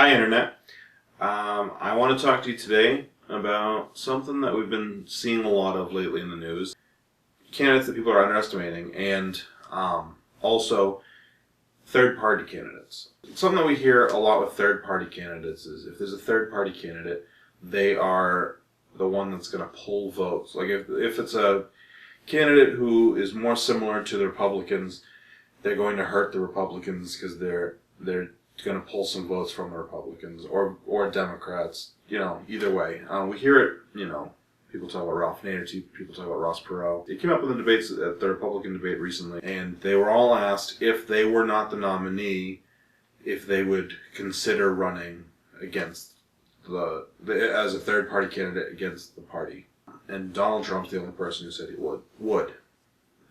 Hi Internet. I want to talk to you today about something that we've been seeing a lot of lately in the news. Candidates that people are underestimating, and also third-party candidates. Something that we hear a lot with third-party candidates is if there's a third-party candidate, they are the one that's going to pull votes. Like if it's a candidate who is more similar to the Republicans, they're going to hurt the Republicans because they're going to pull some votes from the Republicans or Democrats. Either way. We hear it. People talk about Ralph Nader. People talk about Ross Perot. It came up in the debates at the Republican debate recently, and they were all asked if they were not the nominee, if they would consider running against as a third party candidate against the party. And Donald Trump's the only person who said he would.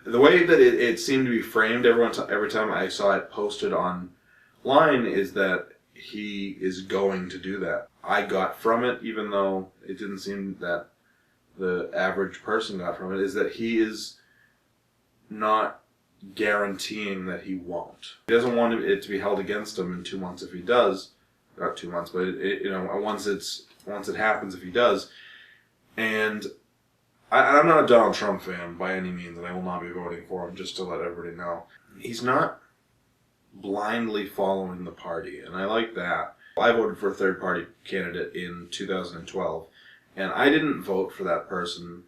The way that it seemed to be framed every time I saw it posted online is that he is going to do that. I got from it, even though it didn't seem that the average person got from it, is that he is not guaranteeing that he won't. He doesn't want it to be held against him in 2 months if he does. Not 2 months, but once it happens if he does. And I'm not a Donald Trump fan by any means, and I will not be voting for him, just to let everybody know. He's not blindly following the party, and I like that. I voted for a third-party candidate in 2012, and I didn't vote for that person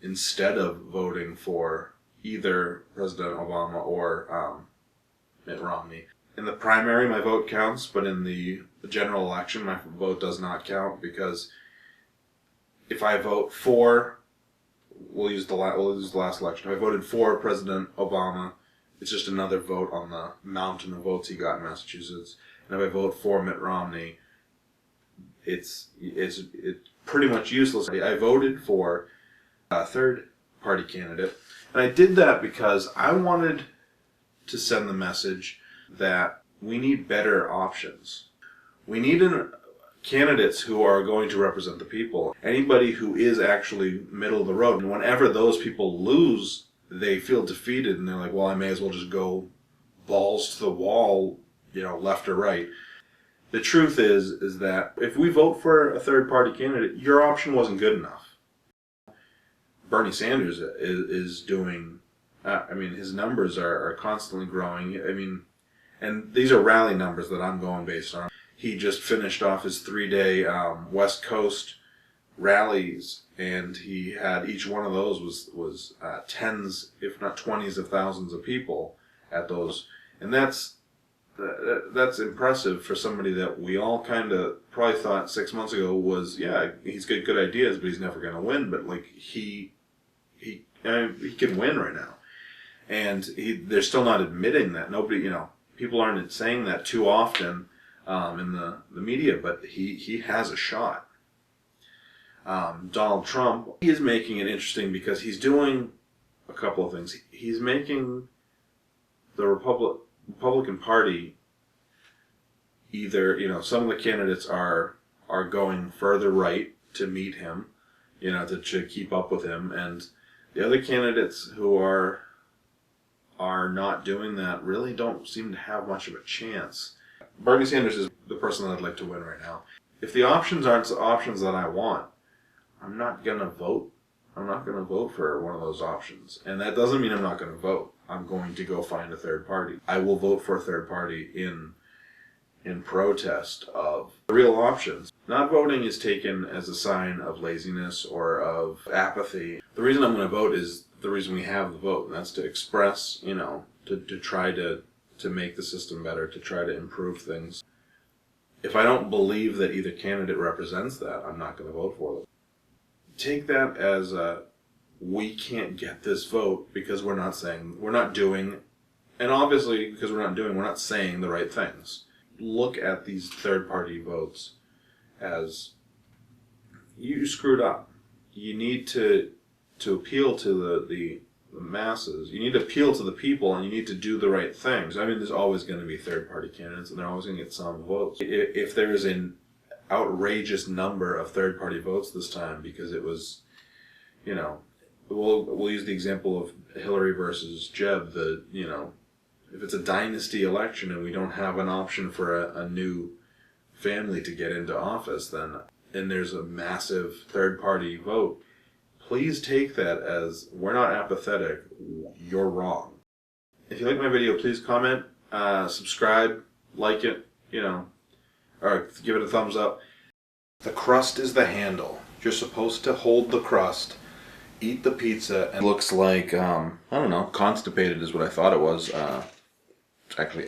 instead of voting for either President Obama or Mitt Romney. In the primary, my vote counts, but in the general election, my vote does not count, because if I vote for, we'll use the last election, if I voted for President Obama, it's just another vote on the mountain of votes he got in Massachusetts. And if I vote for Mitt Romney, it's pretty much useless. I voted for a third-party candidate, and I did that because I wanted to send the message that we need better options. We need candidates who are going to represent the people. Anybody who is actually middle of the road. And whenever those people lose, they feel defeated, and they're like, well, I may as well just go balls to the wall, left or right. The truth is that if we vote for a third-party candidate, your option wasn't good enough. Bernie Sanders is doing, his numbers are constantly growing. And these are rally numbers that I'm going based on. He just finished off his 3-day West Coast rallies, and he had each one of those was tens, if not 20s of thousands of people at those, and that's impressive for somebody that we all kind of probably thought 6 months ago was, yeah, he's got good ideas, but he's never going to win. But like he can win right now, and they're still not admitting that. Nobody, people aren't saying that too often in the media, but he has a shot. Donald Trump, he is making it interesting because he's doing a couple of things. He's making the Republican Party either, some of the candidates are going further right to meet him, to keep up with him, and the other candidates who are not doing that really don't seem to have much of a chance. Bernie Sanders is the person that I'd like to win right now. If the options aren't the options that I want, I'm not going to vote. I'm not going to vote for one of those options. And that doesn't mean I'm not going to vote. I'm going to go find a third party. I will vote for a third party in protest of real options. Not voting is taken as a sign of laziness or of apathy. The reason I'm going to vote is the reason we have the vote, and that's to express, to try to make the system better, to try to improve things. If I don't believe that either candidate represents that, I'm not going to vote for them. Take that as we can't get this vote because we're not doing, and obviously because we're not saying the right things. Look at these third-party votes as you screwed up. You need to appeal to the masses. You need to appeal to the people, and you need to do the right things. There's always going to be third-party candidates, and they're always going to get some votes. If there is an outrageous number of third-party votes this time, because it was, we'll use the example of Hillary versus Jeb. If it's a dynasty election and we don't have an option for a new family to get into office, then, and there's a massive third-party vote, please take that as, we're not apathetic, you're wrong. If you like my video, please comment, subscribe, like it, or give it a thumbs up. The crust is the handle. You're supposed to hold the crust, eat the pizza, and it looks like, I don't know, constipated is what I thought it was. It's actually